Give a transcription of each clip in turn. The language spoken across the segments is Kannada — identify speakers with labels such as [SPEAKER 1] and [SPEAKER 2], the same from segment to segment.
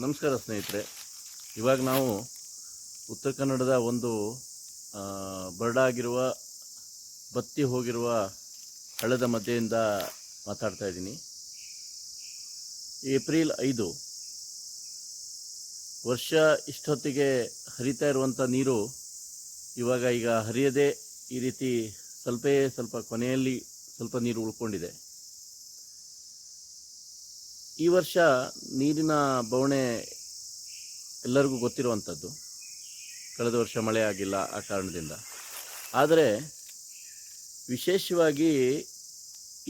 [SPEAKER 1] ನಮಸ್ಕಾರ ಸ್ನೇಹಿತರೆ. ಇವಾಗ ನಾವು ಉತ್ತರ ಕನ್ನಡದ ಒಂದು ಬರಡಾಗಿರುವ ಬತ್ತಿ ಹೋಗಿರುವ ಹಳ್ಳದ ಮಧ್ಯೆಯಿಂದ ಮಾತಾಡ್ತಾ ಇದ್ದೀನಿ. ಏಪ್ರಿಲ್ 5 ವರ್ಷ ಇಷ್ಟೊತ್ತಿಗೆ ಹರಿತಾ ಇರುವಂಥ ನೀರು ಈಗ ಹರಿಯದೆ ಈ ರೀತಿ ಸ್ವಲ್ಪ ಕೊನೆಯಲ್ಲಿ ಸ್ವಲ್ಪ ನೀರು ಉಳ್ಕೊಂಡಿದೆ. ಈ ವರ್ಷ ನೀರಿನ ಬವಣೆ ಎಲ್ಲರಿಗೂ ಗೊತ್ತಿರುವಂಥದ್ದು. ಕಳೆದ ವರ್ಷ ಮಳೆ ಆಗಿಲ್ಲ ಆ ಕಾರಣದಿಂದ. ಆದರೆ ವಿಶೇಷವಾಗಿ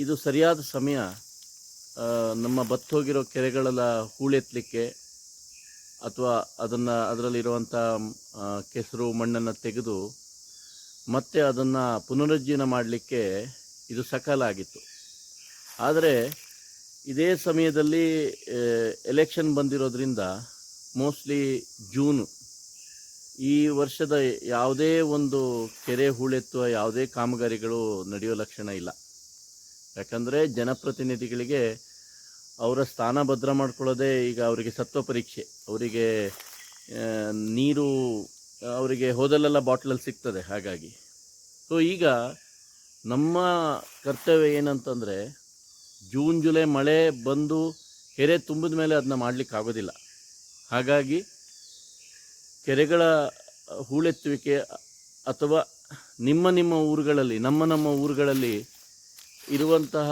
[SPEAKER 1] ಇದು ಸರಿಯಾದ ಸಮಯ ನಮ್ಮ ಬತ್ತೋಗಿರೋ ಕೆರೆಗಳೆಲ್ಲ ಹೂಳೆತ್ತಲಿಕ್ಕೆ ಅಥವಾ ಅದರಲ್ಲಿರುವಂಥ ಕೆಸರು ಮಣ್ಣನ್ನು ತೆಗೆದು ಮತ್ತೆ ಅದನ್ನು ಪುನರುಜ್ಜೀವನ ಮಾಡಲಿಕ್ಕೆ ಇದು ಸಕಾಲ ಆಗಿತ್ತು. ಆದರೆ ಇದೇ ಸಮಯದಲ್ಲಿ ಎಲೆಕ್ಷನ್ ಬಂದಿರೋದ್ರಿಂದ ಮೋಸ್ಟ್ಲಿ ಜೂನ್ ಈ ವರ್ಷದ ಯಾವುದೇ ಒಂದು ಕೆರೆ ಹೂಳೆತ್ತುವ ಯಾವುದೇ ಕಾಮಗಾರಿಗಳು ನಡೆಯೋ ಲಕ್ಷಣ ಇಲ್ಲ. ಯಾಕಂದರೆ ಜನಪ್ರತಿನಿಧಿಗಳಿಗೆ ಅವರ ಸ್ಥಾನ ಭದ್ರ ಮಾಡ್ಕೊಳ್ಳೋದೇ ಈಗ ಅವರಿಗೆ ಸತ್ವ ಪರೀಕ್ಷೆ. ಅವರಿಗೆ ನೀರು ಅವರಿಗೆ ಹೋದಲ್ಲೆಲ್ಲ ಬಾಟ್ಲಲ್ಲಿ ಸಿಗ್ತದೆ. ಹಾಗಾಗಿ ಈಗ ನಮ್ಮ ಕರ್ತವ್ಯ ಏನಂತಂದರೆ, ಜೂನ್ ಜುಲೈ ಮಳೆ ಬಂದು ಕೆರೆ ತುಂಬಿದ ಮೇಲೆ ಅದನ್ನ ಮಾಡಲಿಕ್ಕಾಗೋದಿಲ್ಲ. ಹಾಗಾಗಿ ಕೆರೆಗಳ ಹೂಳೆತ್ತುವಿಕೆ ಅಥವಾ ನಿಮ್ಮ ಊರುಗಳಲ್ಲಿ ನಮ್ಮ ಊರುಗಳಲ್ಲಿ ಇರುವಂತಹ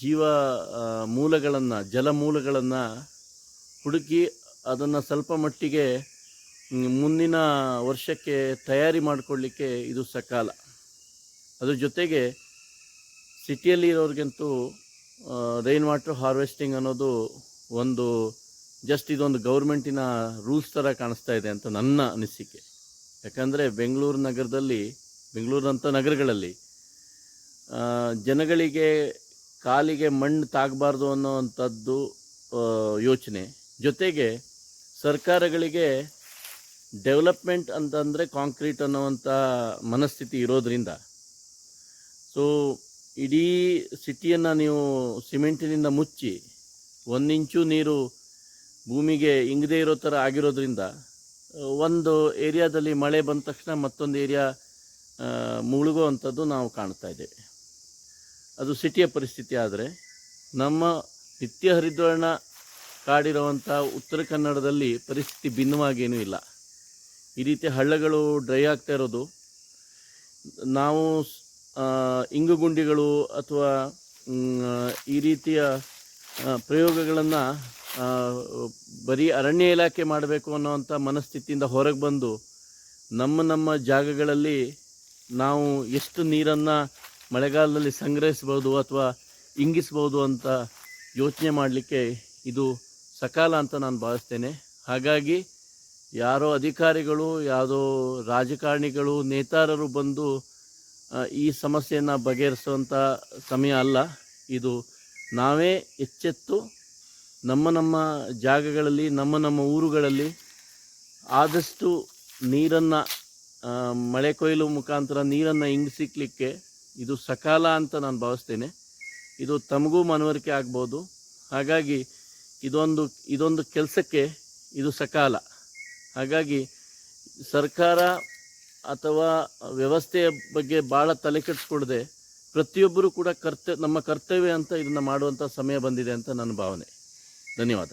[SPEAKER 1] ಜೀವ ಮೂಲಗಳನ್ನು ಜಲಮೂಲಗಳನ್ನು ಹುಡುಕಿ ಅದನ್ನು ಸ್ವಲ್ಪ ಮಟ್ಟಿಗೆ ಮುಂದಿನ ವರ್ಷಕ್ಕೆ ತಯಾರಿ ಮಾಡಿಕೊಳ್ಳಿಕ್ಕೆ ಇದು ಸಕಾಲ. ಅದ್ರ ಜೊತೆಗೆ ಸಿಟಿಯಲ್ಲಿ ಇರೋರಿಗಂತೂ ರೈನ್ ವಾಟರ್ ಹಾರ್ವೆಸ್ಟಿಂಗ್ ಅನ್ನೋದು ಇದೊಂದು ಗೌರ್ಮೆಂಟಿನ ರೂಲ್ಸ್ ಥರ ಕಾಣಿಸ್ತಾ ಇದೆ ಅಂತ ನನ್ನ ಅನಿಸಿಕೆ. ಯಾಕಂದರೆ ಬೆಂಗಳೂರಂಥ ನಗರಗಳಲ್ಲಿ ಜನಗಳಿಗೆ ಕಾಲಿಗೆ ಮಣ್ಣು ತಾಗಬಾರ್ದು ಅನ್ನೋವಂಥದ್ದು ಯೋಚನೆ. ಜೊತೆಗೆ ಸರ್ಕಾರಗಳಿಗೆ ಡೆವಲಪ್ಮೆಂಟ್ ಅಂತಂದರೆ ಕಾಂಕ್ರೀಟ್ ಅನ್ನೋವಂಥ ಮನಸ್ಥಿತಿ ಇರೋದರಿಂದ ಇಡೀ ಸಿಟಿಯನ್ನು ನೀವು ಸಿಮೆಂಟಿನಿಂದ ಮುಚ್ಚಿ 1 ಇಂಚು ನೀರು ಭೂಮಿಗೆ ಇಂಗದೇ ಇರೋ ಥರ ಆಗಿರೋದ್ರಿಂದ ಒಂದು ಏರಿಯಾದಲ್ಲಿ ಮಳೆ ಬಂದ ತಕ್ಷಣ ಮತ್ತೊಂದು ಏರಿಯಾ ಮುಳುಗುವಂಥದ್ದು ನಾವು ಕಾಣ್ತಾ ಇದ್ದೇವೆ. ಅದು ಸಿಟಿಯ ಪರಿಸ್ಥಿತಿ. ಆದರೆ ನಮ್ಮ ನಿತ್ಯ ಹರಿದ್ವರ್ಣ ಕಾಡಿರುವಂಥ ಉತ್ತರ ಕನ್ನಡದಲ್ಲಿ ಪರಿಸ್ಥಿತಿ ಭಿನ್ನವಾಗೇನೂ ಇಲ್ಲ. ಈ ರೀತಿ ಹಳ್ಳಗಳು ಡ್ರೈ ಆಗ್ತಾ ಇರೋದು, ನಾವು ಇಂಗುಗುಂಡಿಗಳು ಅಥವಾ ಈ ರೀತಿಯ ಪ್ರಯೋಗಗಳನ್ನು ಬರೀ ಅರಣ್ಯ ಇಲಾಖೆ ಮಾಡಬೇಕು ಅನ್ನೋವಂಥ ಮನಸ್ಥಿತಿಯಿಂದ ಹೊರಗೆ ಬಂದು ನಮ್ಮ ಜಾಗಗಳಲ್ಲಿ ನಾವು ಎಷ್ಟು ನೀರನ್ನು ಮಳೆಗಾಲದಲ್ಲಿ ಸಂಗ್ರಹಿಸ್ಬೋದು ಅಥವಾ ಇಂಗಿಸ್ಬೋದು ಅಂತ ಯೋಚನೆ ಮಾಡಲಿಕ್ಕೆ ಇದು ಸಕಾಲ ಅಂತ ನಾನು ಭಾವಿಸ್ತೇನೆ. ಹಾಗಾಗಿ ಯಾರೋ ಅಧಿಕಾರಿಗಳು, ಯಾವುದೋ ರಾಜಕಾರಣಿಗಳು, ನೇತಾರರು ಬಂದು ಈ ಸಮಸ್ಯೆಯನ್ನು ಬಗೆಹರಿಸುವಂಥ ಸಮಯ ಅಲ್ಲ. ಇದು ನಾವೇ ಎಚ್ಚೆತ್ತು ನಮ್ಮ ಜಾಗಗಳಲ್ಲಿ ನಮ್ಮ ಊರುಗಳಲ್ಲಿ ಆದಷ್ಟು ನೀರನ್ನು ಮಳೆ ಕೊಯ್ಲು ಮುಖಾಂತರ ನೀರನ್ನು ಇಂಗಿಸಿಕ್ಲಿಕ್ಕೆ ಇದು ಸಕಾಲ ಅಂತ ನಾನು ಭಾವಿಸ್ತೇನೆ. ಇದು ತಮಗೂ ಮನವರಿಕೆ ಆಗ್ಬೋದು. ಹಾಗಾಗಿ ಇದೊಂದು ಕೆಲಸಕ್ಕೆ ಇದು ಸಕಾಲ. ಹಾಗಾಗಿ ಸರ್ಕಾರ ಅಥವಾ ವ್ಯವಸ್ಥೆಯ ಬಗ್ಗೆ ಭಾಳ ತಲೆ ಕೆಡಿಸ್ಕೊಡದೆ ಪ್ರತಿಯೊಬ್ಬರೂ ಕೂಡ ನಮ್ಮ ಕರ್ತವ್ಯ ಅಂತ ಇದನ್ನು ಮಾಡುವಂಥ ಸಮಯ ಬಂದಿದೆ ಅಂತ ನನ್ನ ಭಾವನೆ. ಧನ್ಯವಾದ.